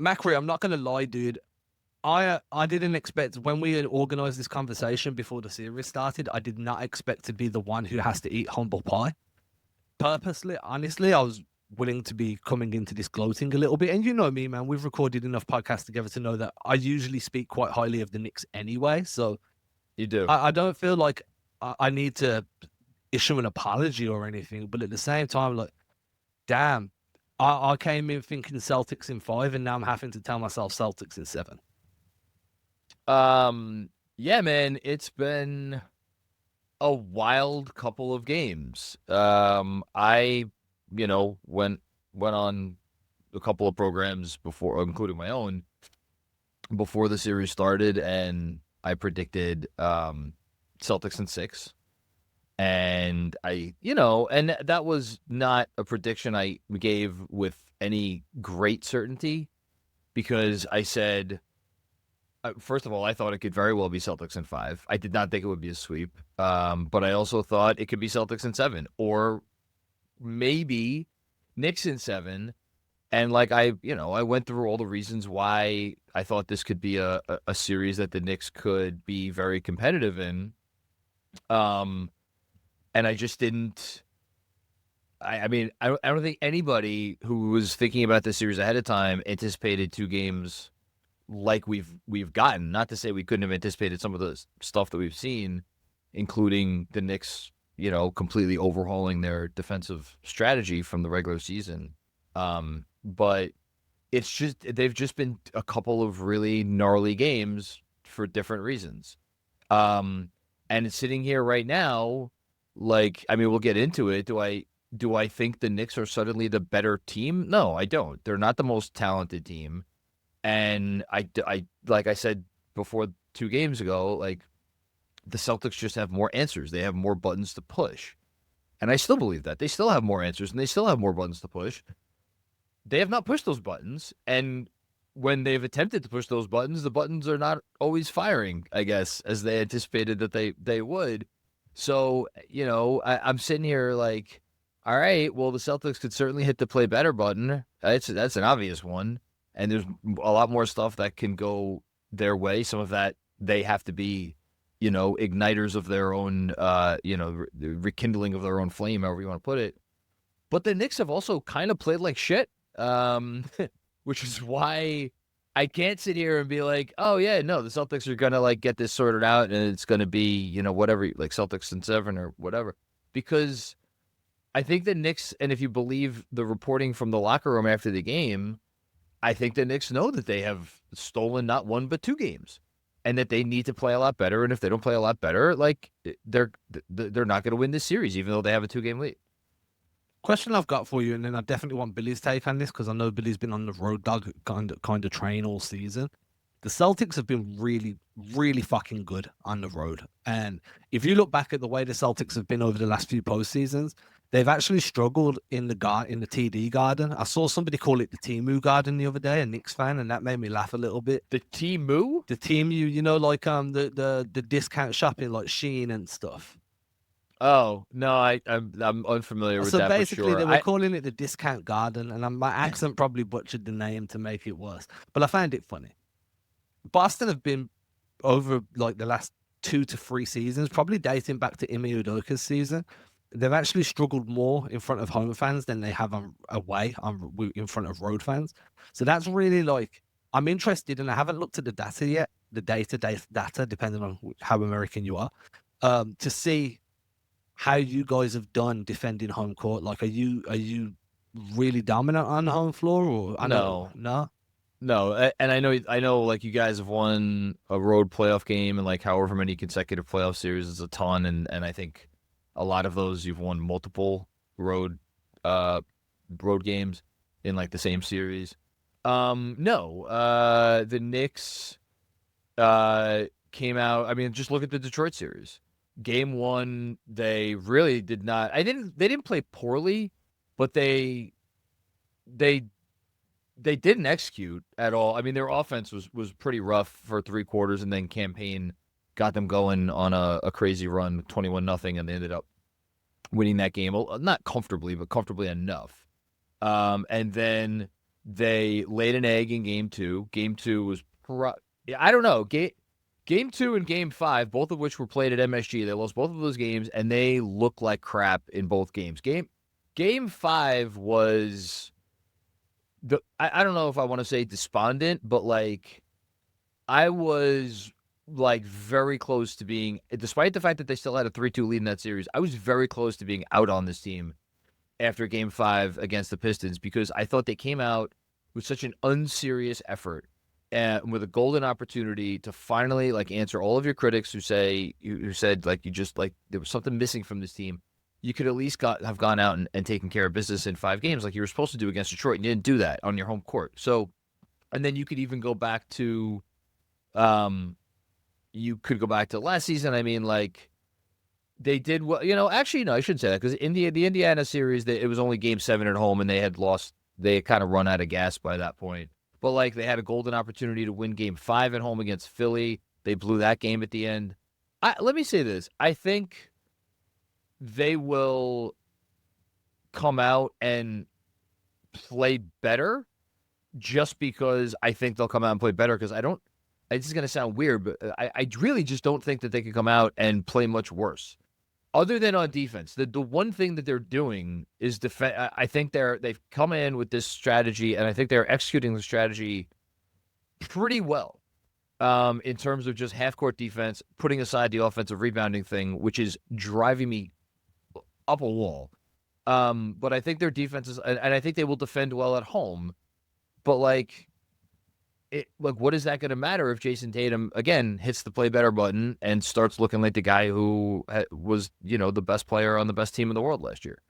Macri, I'm not gonna lie, dude. I didn't expect when we had organized this conversation before the series started. I did not expect to be the one who has to eat humble pie. Purposely, honestly, I was willing to be coming into this gloating a little bit. And you know me, man. We've recorded enough podcasts together to know that I usually speak quite highly of the Knicks anyway. So You do. I don't feel like I need to issue an apology or anything. But at the same time, like, damn, I came in thinking Celtics in 5, and now I'm having to tell myself Celtics in 7. Yeah, man, it's been a wild couple of games. I, went on a couple of programs before, including my own, before the series started, and I predicted Celtics in 6. And and that was not a prediction I gave with any great certainty, because I said, first of all, I thought it could very well be Celtics in 5. I did not think it would be a sweep, but I also thought it could be Celtics in 7, or maybe Knicks in 7. And like I went through all the reasons why I thought this could be a series that the Knicks could be very competitive in. And I just didn't. I mean, I don't think anybody who was thinking about this series ahead of time anticipated 2 games like we've gotten. Not to say we couldn't have anticipated some of the stuff that we've seen, including the Knicks, completely overhauling their defensive strategy from the regular season. But they've just been a couple of really gnarly games for different reasons. And it's sitting here right now, like, I mean, we'll get into it. Do I think the Knicks are suddenly the better team? No, I don't. They're not the most talented team. And I like I said before 2 games ago, like, the Celtics just have more answers. They have more buttons to push. And I still believe that. They still have more answers, and they still have more buttons to push. They have not pushed those buttons, and when they've attempted to push those buttons, the buttons are not always firing, I guess, as they anticipated that they would. So, I'm sitting here like, all right, well, the Celtics could certainly hit the play better button. That's an obvious one. And there's a lot more stuff that can go their way. Some of that, they have to be, igniters of their own, the rekindling of their own flame, however you want to put it. But the Knicks have also kind of played like shit, which is why I can't sit here and be like, oh, yeah, no, the Celtics are going to, like, get this sorted out, and it's going to be, whatever, like Celtics in 7 or whatever. Because I think the Knicks, and if you believe the reporting from the locker room after the game, I think the Knicks know that they have stolen not 1 but 2 games, and that they need to play a lot better. And if they don't play a lot better, like, they're not going to win this series, even though they have a 2-game lead. Question I've got for you, and then I definitely want Billy's take on this because I know Billy's been on the road dog kind of train all season. The Celtics have been really, really fucking good on the road. And if you look back at the way the Celtics have been over the last few postseasons, they've actually struggled in the TD Garden. I saw somebody call it the Timu Garden the other day, a Knicks fan, and that made me laugh a little bit. The Timu? The Timu, like the discount shopping like Shein and stuff. Oh, no, I'm unfamiliar with that. So basically, for sure. they were calling it the Discount Garden, and my accent probably butchered the name to make it worse. But I found it funny. Boston have been over like the last 2 to 3 seasons, probably dating back to Ime Udoka's season. They've actually struggled more in front of home fans than they have away in front of road fans. So that's really like, I'm interested, and I haven't looked at the data yet, the data, depending on how American you are, to see how you guys have done defending home court. Like, are you really dominant on the home floor, or No. No? And I know, like, you guys have won a road playoff game, and like however many consecutive playoff series is a ton, and I think a lot of those you've won multiple road games in like the same series. No, the Knicks came out. I mean, just look at the Detroit series. Game 1, they really did not. They didn't play poorly, but they didn't execute at all. I mean, their offense was pretty rough for 3 quarters, and then Campaign got them going on a crazy run, 21-0, and they ended up winning that game. Not comfortably, but comfortably enough. And then They laid an egg in game 2. Game 2 was I don't know. Game 2 and game 5, both of which were played at MSG. They lost both of those games, and they looked like crap in both games. Game 5 was I don't know if I want to say despondent, but like I was like very close to being, despite the fact that they still had a 3-2 lead in that series, I was very close to being out on this team after game 5 against the Pistons, because I thought they came out with such an unserious effort and with a golden opportunity to finally like answer all of your critics who said like you just like there was something missing from this team. You could at least have gone out and taken care of business in 5 games like you were supposed to do against Detroit, and you didn't do that on your home court. So, and then you could even go back to, last season. I mean, like they did well. Actually, no, I shouldn't say that, because the Indiana series, it was only game 7 at home, and they had lost. They had kind of run out of gas by that point. But like they had a golden opportunity to win game 5 at home against Philly. They blew that game at the end. Let me say this. I think they will come out and play better, just because I think they'll come out and play better, because this is going to sound weird, but I really just don't think that they can come out and play much worse. Other than on defense, the one thing that they're doing is defend. I think they've come in with this strategy, and I think they're executing the strategy pretty well, in terms of just half-court defense, putting aside the offensive rebounding thing, which is driving me up a wall. But I think their defense is, and I think they will defend well at home. But like, what is that going to matter if Jason Tatum again hits the play better button and starts looking like the guy who was, the best player on the best team in the world last year?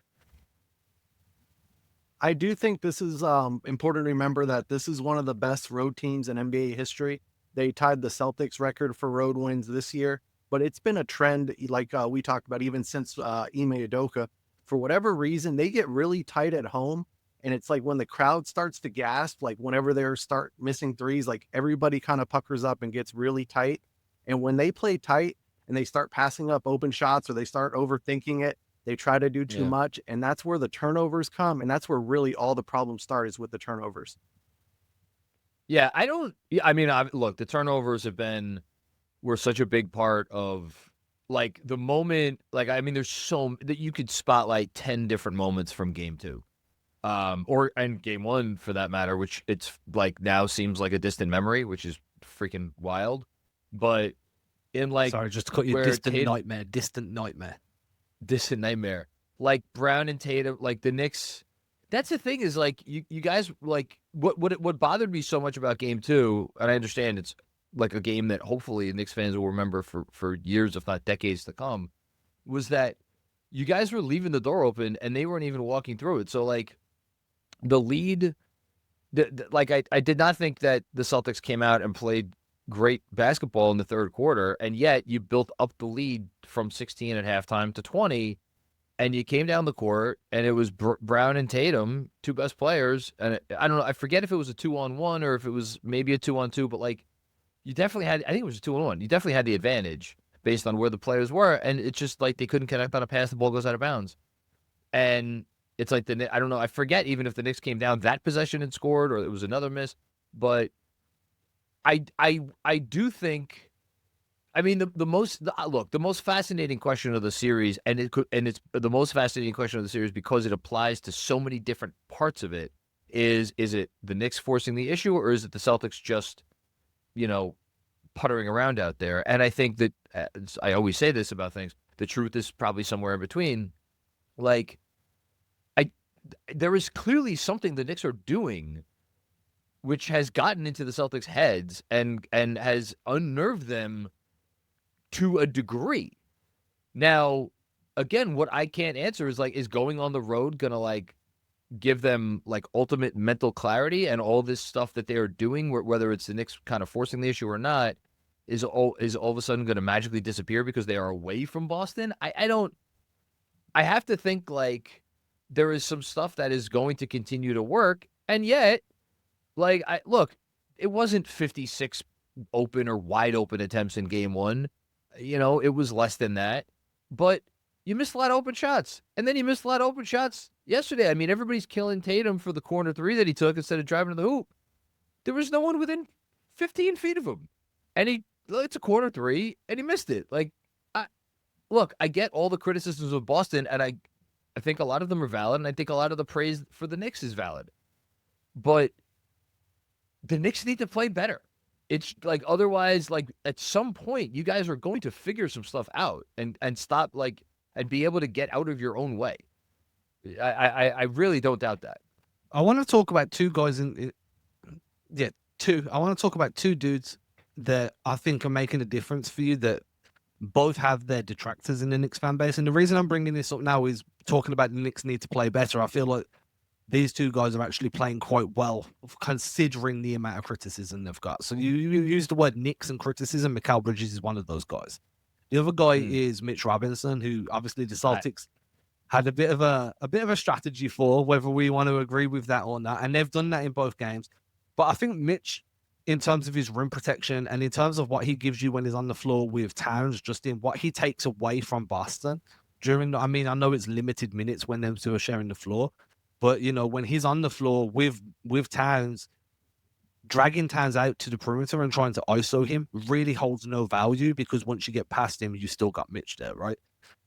I do think this is important to remember that this is one of the best road teams in NBA history. They tied the Celtics record for road wins this year, but it's been a trend, like we talked about, even since Ime Udoka. For whatever reason, they get really tight at home. And it's like when the crowd starts to gasp, like whenever they start missing threes, like everybody kind of puckers up and gets really tight. And when they play tight and they start passing up open shots, or they start overthinking it, they try to do too much. And that's where the turnovers come. And that's where really all the problems start, is with the turnovers. Yeah, look, the turnovers were such a big part of like the moment, like, there's so that you could spotlight 10 different moments from game 2. And game 1 for that matter, which it's like now seems like a distant memory, which is freaking wild. But in like, sorry, just to cut you, distant nightmare. Like Brown and Tatum, like the Knicks. That's the thing, is like you guys, like what bothered me so much about game 2, and I understand it's like a game that hopefully Knicks fans will remember for years, if not decades to come, was that you guys were leaving the door open and they weren't even walking through it. So like, the lead, I did not think that the Celtics came out and played great basketball in the third quarter, and yet you built up the lead from 16 at halftime to 20, and you came down the court, and it was Brown and Tatum, 2 best players, and I don't know, I forget if it was a 2-on-1 or if it was maybe a 2-on-2, but like, you definitely had, I think it was a 2-on-1, you definitely had the advantage based on where the players were, and it's just like they couldn't connect on a pass, the ball goes out of bounds. And it's like I don't know. I forget even if the Knicks came down that possession and scored, or it was another miss. But I do think. I mean, the most fascinating question of the series, and it's the most fascinating question of the series because it applies to so many different parts of it. Is it the Knicks forcing the issue, or is it the Celtics just, puttering around out there? And I think that I always say this about things. The truth is probably somewhere in between. Like, there is clearly something the Knicks are doing which has gotten into the Celtics' heads and has unnerved them to a degree. Now, again, what I can't answer is like, is going on the road going to like give them like ultimate mental clarity, and all this stuff that they are doing, whether it's the Knicks kind of forcing the issue or not, is all of a sudden going to magically disappear because they are away from Boston? I have to think like there is some stuff that is going to continue to work. And yet, like, it wasn't 56 open or wide open attempts in game 1. It was less than that. But you missed a lot of open shots. And then you missed a lot of open shots, yesterday. I mean, everybody's killing Tatum for the corner three that he took instead of driving to the hoop. There was no one within 15 feet of him. And it's a corner three, and he missed it. Like, look, I get all the criticisms of Boston, and I think a lot of them are valid, and I think a lot of the praise for the Knicks is valid. But the Knicks need to play better. It's like, otherwise, like, at some point, you guys are going to figure some stuff out and stop, like, and be able to get out of your own way. I really don't doubt that. I want to talk about two guys I want to talk about two dudes that I think are making a difference for you, that both have their detractors in the Knicks fan base. And the reason I'm bringing this up now is talking about the Knicks need to play better. I feel like these two guys are actually playing quite well, considering the amount of criticism they've got. So you use the word Knicks and criticism. Mikal Bridges is one of those guys. The other guy is Mitch Robinson, who obviously the Celtics had a bit of a strategy for, whether we want to agree with that or not. And they've done that in both games. But I think Mitch, in terms of his rim protection and in terms of what he gives you when he's on the floor with Towns, just in what he takes away from Boston I know it's limited minutes when them two are sharing the floor, but, when he's on the floor with Towns, dragging Towns out to the perimeter and trying to ISO him really holds no value, because once you get past him, you still got Mitch there, right?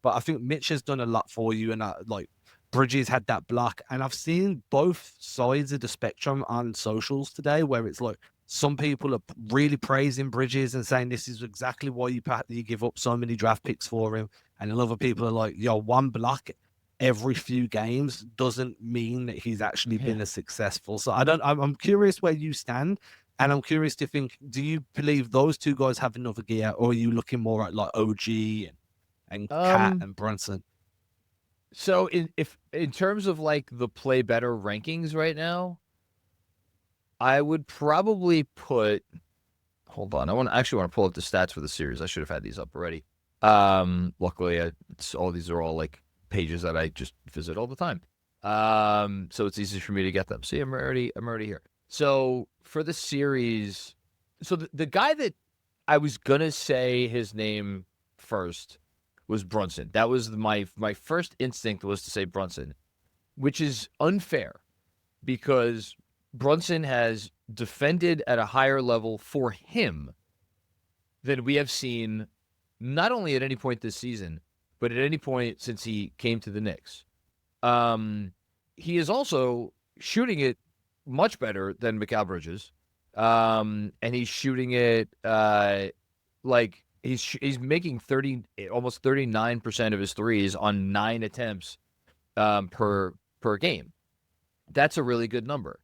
But I think Mitch has done a lot for you, and Bridges had that block, and I've seen both sides of the spectrum on socials today, where it's like some people are really praising Bridges and saying this is exactly why you give up so many draft picks for him, and then other people are like, one block every few games doesn't mean that he's actually been as successful. So I'm curious where you stand, and I'm curious to think, do you believe those two guys have another gear, or are you looking more at like OG and Kat and Brunson? So in terms of like the play better rankings right now, I would probably put. Hold on, I actually want to pull up the stats for the series. I should have had these up already. Luckily, these are all like pages that I just visit all the time. So it's easy for me to get them. See, I'm already here. So for the series, so the guy that I was gonna say his name first was Brunson. That was my first instinct was to say Brunson, which is unfair because Brunson has defended at a higher level for him than we have seen, not only at any point this season, but at any point since he came to the Knicks. He is also shooting it much better than Mikal Bridges, and he's shooting it like he's making almost 39% of his threes on 9 attempts per game. That's a really good number.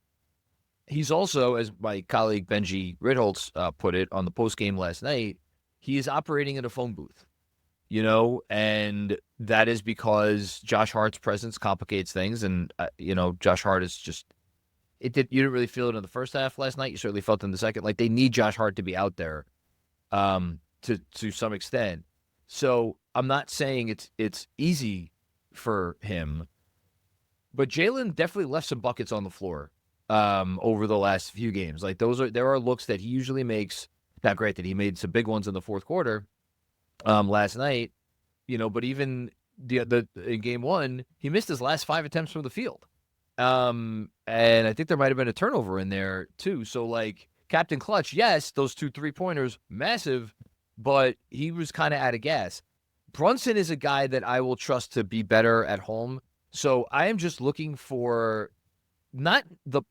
He's also, as my colleague Benji Ritholtz put it on the post game last night, he is operating in a phone booth, and that is because Josh Hart's presence complicates things. And, Josh Hart is just, you didn't really feel it in the first half last night. You certainly felt it in the second. Like, they need Josh Hart to be out there to some extent. So I'm not saying it's easy for him, but Jalen definitely left some buckets on the floor over the last few games. Like there are looks that he usually makes. Not great that he made some big ones in the fourth quarter last night, but even in game one, he missed his last 5 attempts from the field. And I think there might have been a turnover in there too. So like Captain Clutch, yes, those 2 3-pointers, massive, but he was kind of out of gas. Brunson is a guy that I will trust to be better at home. So I am just looking for not the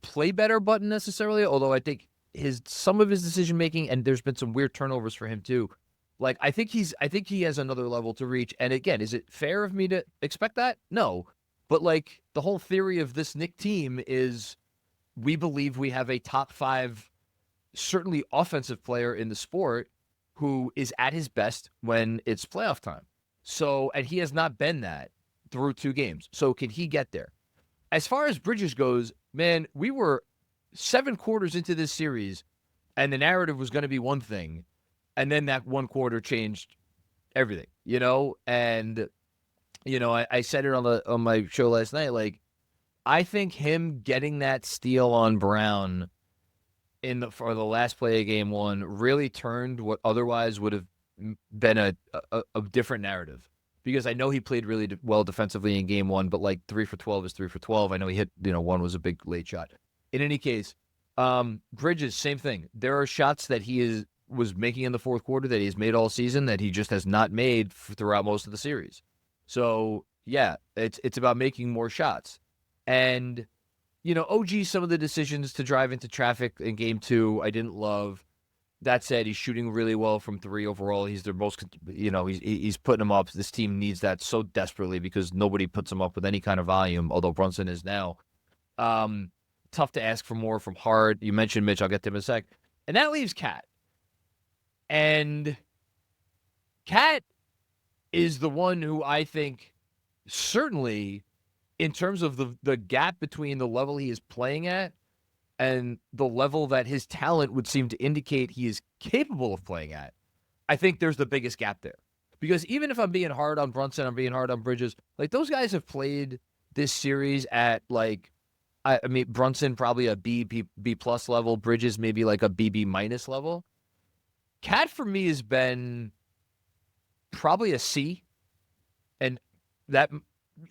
play better button necessarily, although I think some of his decision making, and there's been some weird turnovers for him too. Like I think he has another level to reach. And again, is it fair of me to expect that? No. But like the whole theory of this Knicks team is we believe we have a top 5, certainly offensive player in the sport who is at his best when it's playoff time. So, and he has not been that through 2 games. So can he get there? As far as Bridges goes, man, we were 7 quarters into this series, and the narrative was going to be one thing, and then that one quarter changed everything, And I said it on my show last night. Like, I think him getting that steal on Brown for the last play of game 1 really turned what otherwise would have been a different narrative. because I know he played really well defensively in game 1, but like 3 for 12 is 3 for 12. I know he hit, one was a big late shot. In any case, Bridges, same thing. There are shots that he was making in the fourth quarter that he's made all season that he just has not made throughout most of the series. So yeah, it's about making more shots. And, OG, some of the decisions to drive into traffic in game 2, I didn't love. That said, he's shooting really well from 3 overall. He's their most, he's putting them up. This team needs that so desperately because nobody puts them up with any kind of volume, although Brunson is now. Tough to ask for more from Hart. You mentioned Mitch. I'll get to him in a sec. And that leaves Kat. And Kat is the one who I think certainly in terms of the gap between the level he is playing at and the level that his talent would seem to indicate he is capable of playing at, I think there's the biggest gap there. Because even if I'm being hard on Brunson, I'm being hard on Bridges, like those guys have played this series at like, I mean, Brunson probably a B plus level, Bridges maybe like a B minus level. Kat for me has been probably a C, and that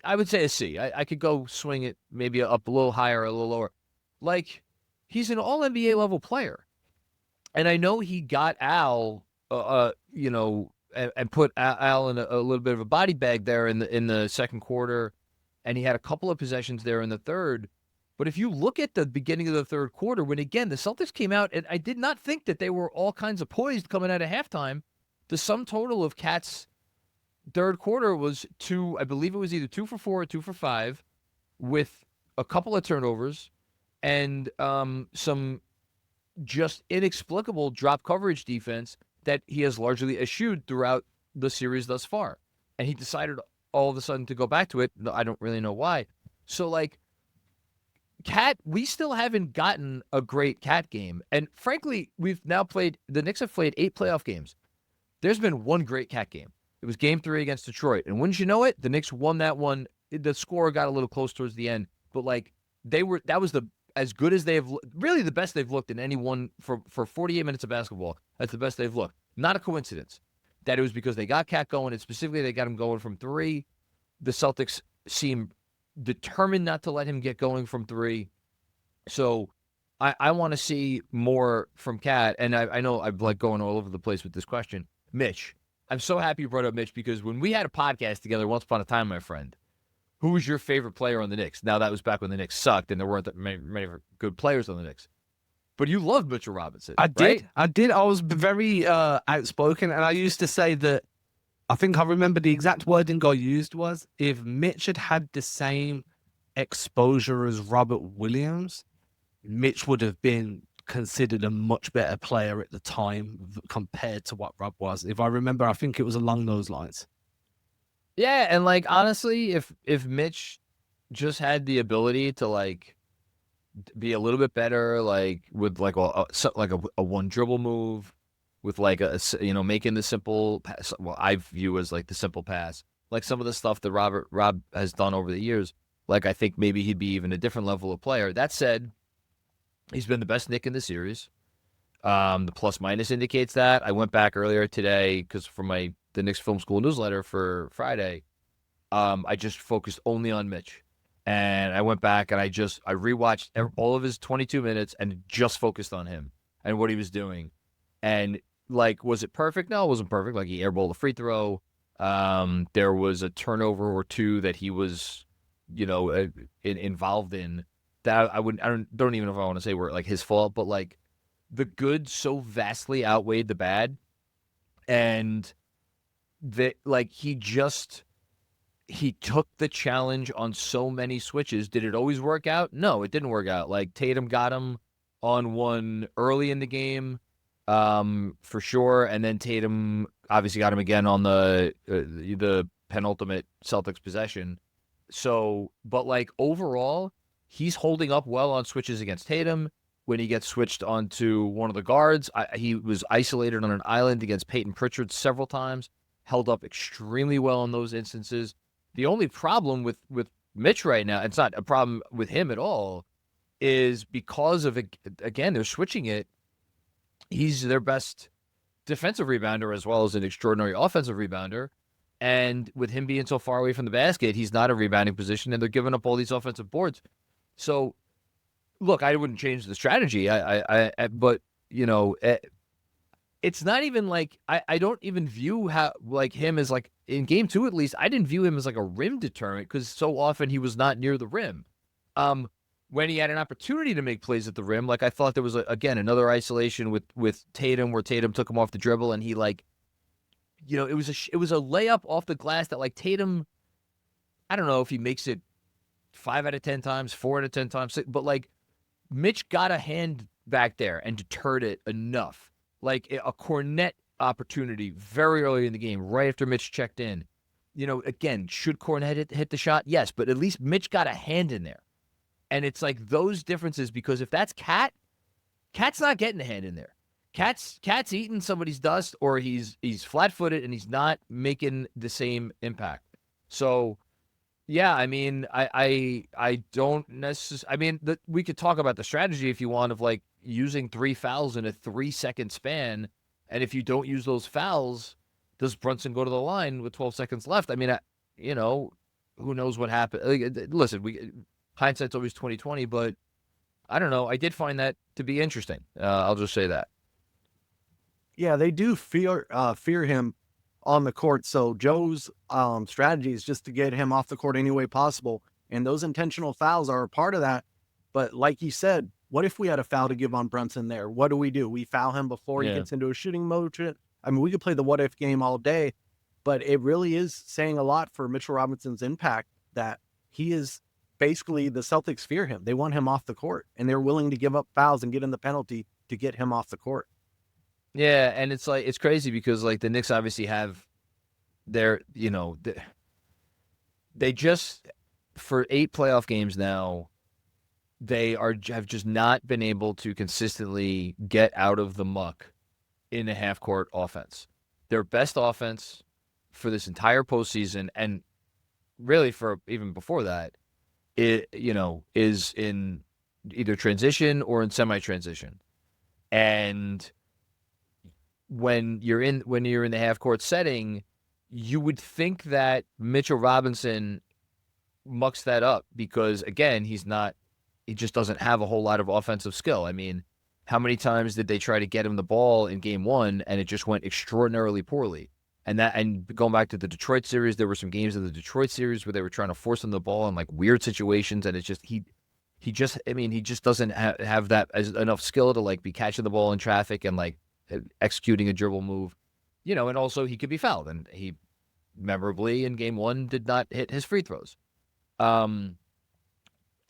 I would say a C. I could go swing it maybe up a little higher or a little lower. Like, he's an all-NBA level player. And I know he got Al, and put Al in a little bit of a body bag there in the second quarter, and he had a couple of possessions there in the third. But if you look at the beginning of the third quarter, when, again, the Celtics came out, and I did not think that they were all kinds of poised coming out of halftime, the sum total of Kat's third quarter was I believe it was either 2 for 4 or 2 for 5, with a couple of turnovers and some just inexplicable drop coverage defense that he has largely eschewed throughout the series thus far. And he decided all of a sudden to go back to it. I don't really know why. So, like, Kat, we still haven't gotten a great Kat game. And frankly, the Knicks have played 8 playoff games. There's been one great Kat game. It was game 3 against Detroit. And wouldn't you know it, the Knicks won that one. The score got a little close towards the end. But like, that was as good as really the best they've looked in any one for 48 minutes of basketball. That's the best they've looked. Not a coincidence that it was because they got Kat going, and specifically they got him going from 3. The Celtics seem determined not to let him get going from 3. So I want to see more from Kat. And I know I'm like going all over the place with this question. Mitch, I'm so happy you brought up Mitch, because when we had a podcast together once upon a time, my friend, who was your favorite player on the Knicks? Now, that was back when the Knicks sucked and there weren't that many good players on the Knicks. But you loved Mitchell Robinson. I right? did. I was very outspoken, and I used to say that I think I remember the exact wording I used was, if Mitch had the same exposure as Robert Williams, Mitch would have been considered a much better player at the time compared to what Rob was. If I remember, I think it was along those lines. Yeah, and like, honestly, if Mitch just had the ability to like be a little bit better, like with like a one dribble move, with like making the simple pass, well, I view as like the simple pass, like some of the stuff that Rob has done over the years, like I think maybe he'd be even a different level of player. That said, he's been the best Knick in the series. The plus minus indicates that. I went back earlier today because for the Knicks Film School newsletter for Friday, I just focused only on Mitch. And I went back and I rewatched all of his 22 minutes and just focused on him and what he was doing. And like, was it perfect? No, it wasn't perfect. Like, he airballed a free throw. There was a turnover or 2 that he was, involved in that I don't even know if I want to say were like his fault, but like the good so vastly outweighed the bad. And he took the challenge on so many switches. Did it always work out? No, it didn't work out. Like, Tatum got him on one early in the game, for sure. And then Tatum obviously got him again on the penultimate Celtics possession. So, but like overall, he's holding up well on switches against Tatum. When he gets switched onto one of the guards, he was isolated on an island against Peyton Pritchard several times, held up extremely well in those instances. The only problem with Mitch right now, it's not a problem with him at all, is because of, again, they're switching it. He's their best defensive rebounder as well as an extraordinary offensive rebounder. And with him being so far away from the basket, he's not a rebounding position, and they're giving up all these offensive boards. So, look, I wouldn't change the strategy. But it's not even like I don't even view him as like in game 2 at least. I didn't view him as like a rim deterrent because so often he was not near the rim. When he had an opportunity to make plays at the rim, like I thought there was again another isolation with Tatum where Tatum took him off the dribble and he it was a layup off the glass that like Tatum, I don't know if he makes it 5 out of 10 times, 4 out of 10 times, but like Mitch got a hand back there and deterred it enough. Like a Cornet opportunity very early in the game, right after Mitch checked in. Again, should Cornet hit the shot? Yes, but at least Mitch got a hand in there. And it's like those differences, because if that's Kat, Kat's not getting a hand in there. Kat's eating somebody's dust, or he's flat-footed and he's not making the same impact. So, yeah, I mean, I don't necessarily. I mean, we could talk about the strategy if you want of like using 3 fouls in a 3-second span, and if you don't use those fouls, does Brunson go to the line with 12 seconds left? I mean, who knows what happened? Like, listen, hindsight's always 20/20, but I don't know. I did find that to be interesting. I'll just say that. Yeah, they do fear him on the court. So Joe's strategy is just to get him off the court any way possible. And those intentional fouls are a part of that. But like you said, what if we had a foul to give on Brunson there? What do? We foul him before he gets into a shooting motion. I mean, we could play the what if game all day, but it really is saying a lot for Mitchell Robinson's impact that he is basically, the Celtics fear him. They want him off the court, and they're willing to give up fouls and get in the penalty to get him off the court. Yeah, and it's like it's crazy because like the Knicks obviously have their, they just for 8 playoff games now, they have just not been able to consistently get out of the muck in a half court offense. Their best offense for this entire postseason, and really for even before that, is in either transition or in semi-transition. And when you're in the half court setting, you would think that Mitchell Robinson mucks that up because again, he just doesn't have a whole lot of offensive skill. I mean, how many times did they try to get him the ball in game 1 and it just went extraordinarily poorly? And going back to the Detroit series, there were some games in the Detroit series where they were trying to force him the ball in like weird situations, and it's just he just doesn't have that enough skill to like be catching the ball in traffic and like executing a dribble move, and also he could be fouled, and he memorably in game 1 did not hit his free throws. And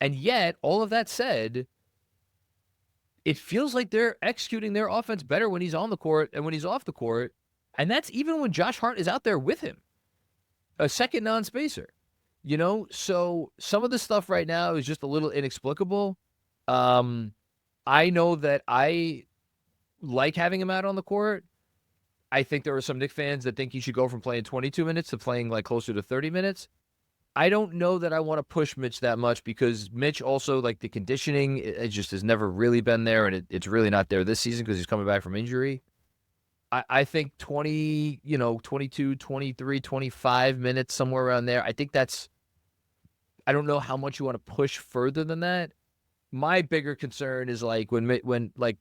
yet, all of that said, it feels like they're executing their offense better when he's on the court and when he's off the court. And that's even when Josh Hart is out there with him, a second non-spacer, So some of the stuff right now is just a little inexplicable. I know that I like having him out on the court. I think there are some Knicks fans that think he should go from playing 22 minutes to playing like closer to 30 minutes. I don't know that I want to push Mitch that much because Mitch also, like the conditioning, it just has never really been there, and it's really not there this season because he's coming back from injury. I think 20, 22, 23, 25 minutes, somewhere around there. I think I don't know how much you want to push further than that. My bigger concern is like when like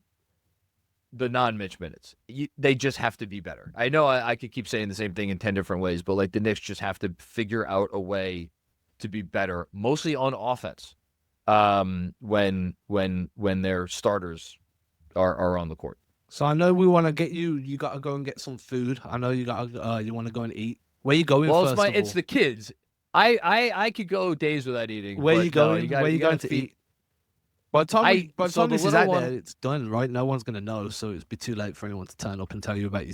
the non-Mitch minutes, they just have to be better. I know I could keep saying the same thing in 10 different ways, but like the Knicks just have to figure out a way to be better, mostly on offense, when their starters are on the court. So I know we want to get you. You got to go and get some food. I know you want to go and eat. Where you going? Well, first it's the kids. I could go days without eating. Where you going? Where you going to eat? By the time this is out there, it's done, right? No one's gonna know, so it'd be too late for anyone to turn up and tell you about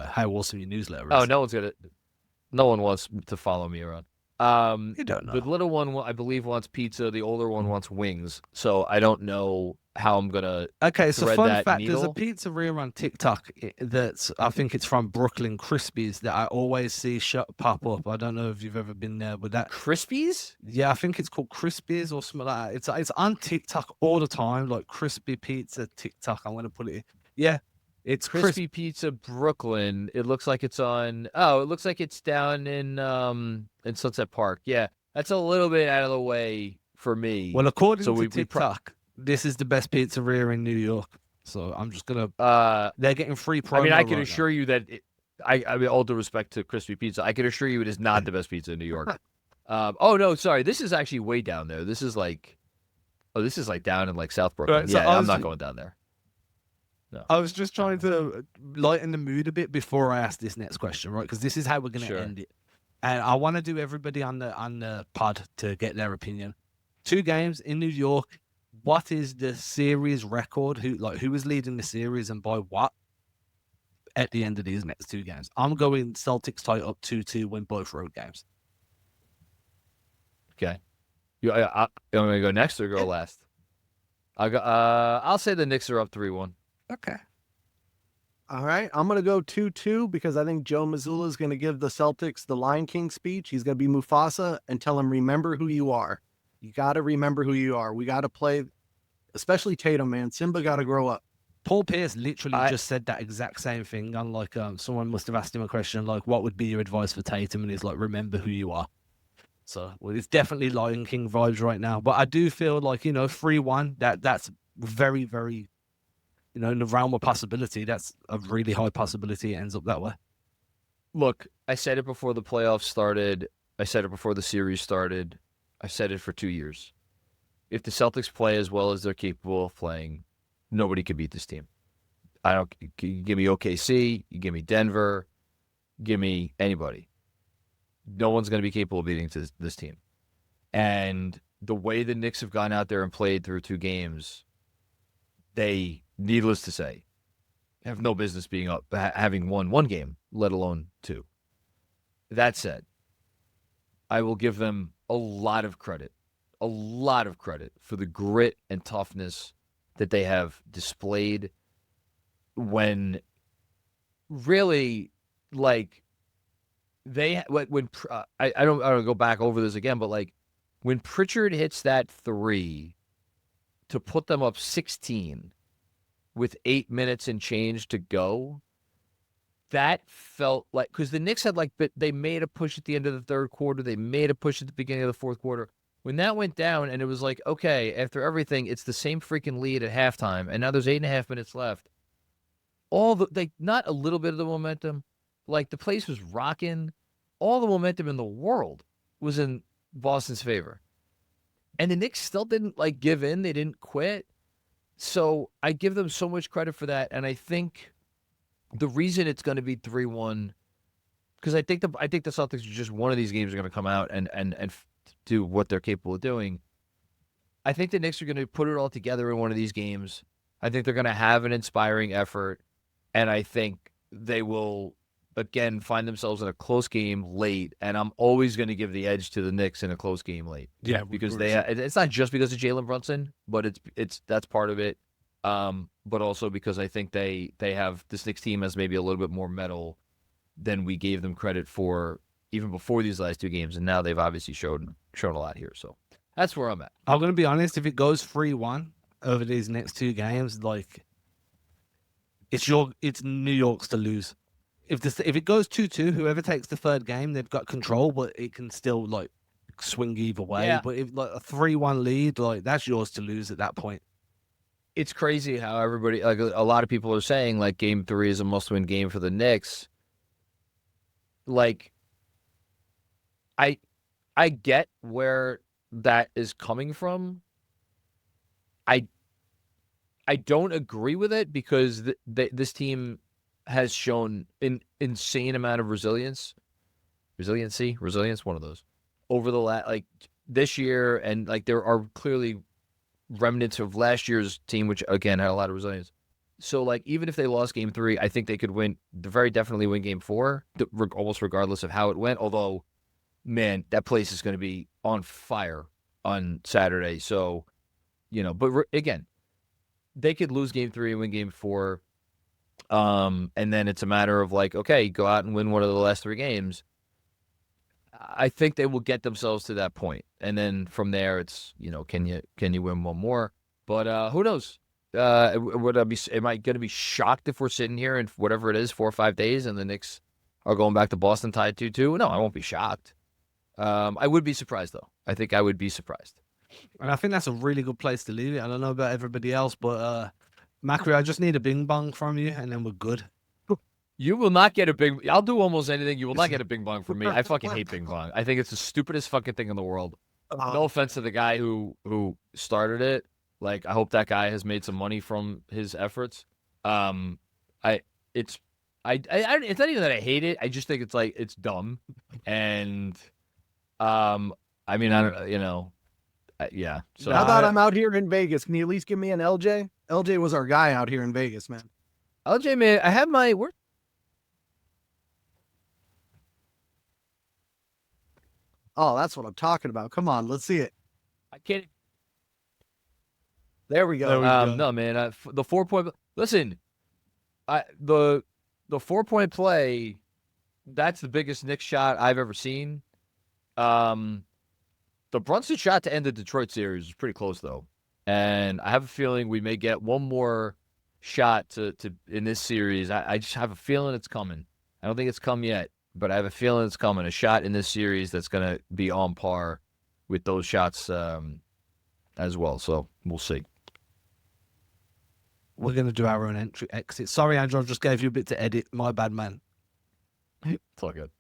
how awesome your newsletter is. Oh, no one wants to follow me around. You don't know. The little one, I believe, wants pizza. The older one wants wings. So I don't know how I'm gonna. Okay, so fun fact: needle. there's a pizzeria on TikTok that's I think it's from Brooklyn, Crispies, that I always see pop up. I don't know if you've ever been there, but that Crispies? Yeah, I think it's called Crispies or something like that. It's on TikTok all the time, like crispy pizza TikTok. I'm gonna put it in. Yeah, It's Crispy Pizza Brooklyn. It looks like it's on. Oh, it looks like it's down in Sunset Park. Yeah, that's a little bit out of the way for me. Well, according So to TikTok, this is the best pizzeria in New York. So I'm just gonna. They're getting free promo. I mean, I can right assure you that. I mean, all due respect to Crispy Pizza, I can assure you it is not the best pizza in New York. Oh no, sorry. This is actually way down there. This is like, down in like South Brooklyn. Right, so Yeah, I'm not going down there. No. I was just trying to lighten the mood a bit before I ask this next question, right? Because this is how we're going to Sure. end it, and I want to do everybody on the pod to get their opinion. 2 games in New York. What is the series record? Who is leading the series and by what? At the end of these next 2 games, I'm going Celtics tie up 2-2, win both road games. Okay. You want me to go next or go last? I'll say the Knicks are up 3-1. Okay. All right, I'm going to go 2-2 because I think Joe Mazzulla is going to give the Celtics the Lion King speech. He's going to be Mufasa and tell them, remember who you are. You got to remember who you are. We got to play, especially Tatum, man. Simba got to grow up. Paul Pierce literally just said that exact same thing on someone must have asked him a question like, what would be your advice for Tatum? And he's like, remember who you are. So it's definitely Lion King vibes right now. But I do feel like, 3-1, that's very, very, in the realm of possibility. That's a really high possibility it ends up that way. Look, I said it before the playoffs started. I said it before the series started. I said it for 2 years. If the Celtics play as well as they're capable of playing, nobody could beat this team. You give me OKC, you give me Denver, give me anybody. No one's going to be capable of beating this team. And the way the Knicks have gone out there and played through 2 games, they, needless to say, have no business being up, having won 1 game, let alone 2. That said, I will give them a lot of credit for the grit and toughness that they have displayed when really, like, I don't go back over this again, but like when Pritchard hits that 3 to put them up 16 with 8 minutes and change to go, that felt like, because the Knicks had they made a push at the end of the 3rd quarter, they made a push at the beginning of the 4th quarter. When that went down and it was like, okay, after everything, it's the same freaking lead at halftime, and now there's 8.5 minutes left. Not a little bit of the momentum, like the place was rocking. All the momentum in the world was in Boston's favor. And the Knicks still didn't give in. They didn't quit. So I give them so much credit for that. And I think the reason it's going to be 3-1, because I think the Celtics are just one of these games are going to come out and do what they're capable of doing. I think the Knicks are going to put it all together in one of these games. I think they're going to have an inspiring effort. And I think they will, again, find themselves in a close game late. And I'm always going to give the edge to the Knicks in a close game late. Yeah, because it's not just because of Jalen Brunson, but that's part of it. But also because I think they have, this Knicks team has maybe a little bit more mettle than we gave them credit for even before these last 2 games. And now they've obviously shown a lot here. So that's where I'm at. I'm going to be honest. If it goes 3-1 over these next 2 games, it's New York's to lose. If it goes 2-2, whoever takes the 3rd game, they've got control, but it can still swing either way. Yeah. But if a 3-1 lead, that's yours to lose at that point. It's crazy how everybody, a lot of people are saying, Game 3 is a must-win game for the Knicks. I get where that is coming from. I don't agree with it because this team has shown an insane amount of resilience, one of those, over the this year, and there are clearly remnants of last year's team, which again had a lot of resilience. So even if they lost Game 3, I think they could very definitely win Game 4, almost regardless of how it went. Although, man, that place is going to be on fire on Saturday. So, but again, they could lose Game 3 and win Game 4. And then it's a matter of okay, go out and win one of the last 3 games. I think they will get themselves to that point. And then from there, it's, can you win one more? But who knows? Would I be? Am I going to be shocked if we're sitting here in whatever it is, 4 or 5 days, and the Knicks are going back to Boston tied 2-2? No, I won't be shocked. I would be surprised though. I think I would be surprised. And I think that's a really good place to leave it. I don't know about everybody else, but Macri, I just need a bing bong from you, and then we're good. You will not get a bing. I'll do almost anything. You will not get a bing bong from me. I fucking hate bing bong. I think it's the stupidest fucking thing in the world. No offense to the guy who started it. Like, I hope that guy has made some money from his efforts. It's not even that I hate it. I just think it's dumb. And I mean, I don't, yeah. So How about I'm out here in Vegas? Can you at least give me an LJ? LJ was our guy out here in Vegas, man. LJ, man, I have my word. Oh, that's what I'm talking about. Come on, let's see it. I can't. There we go. There we go. No, man. The 4-point. Listen, the 4-point play. That's the biggest Knicks shot I've ever seen. The Brunson shot to end the Detroit series was pretty close though, and I have a feeling we may get one more shot to in this series. I just have a feeling it's coming. I don't think it's come yet, but I have a feeling it's coming. A shot in this series that's going to be on par with those shots as well. So we'll see. We're going to do our own exit. Sorry, Andrew, I just gave you a bit to edit. My bad, man. It's all good.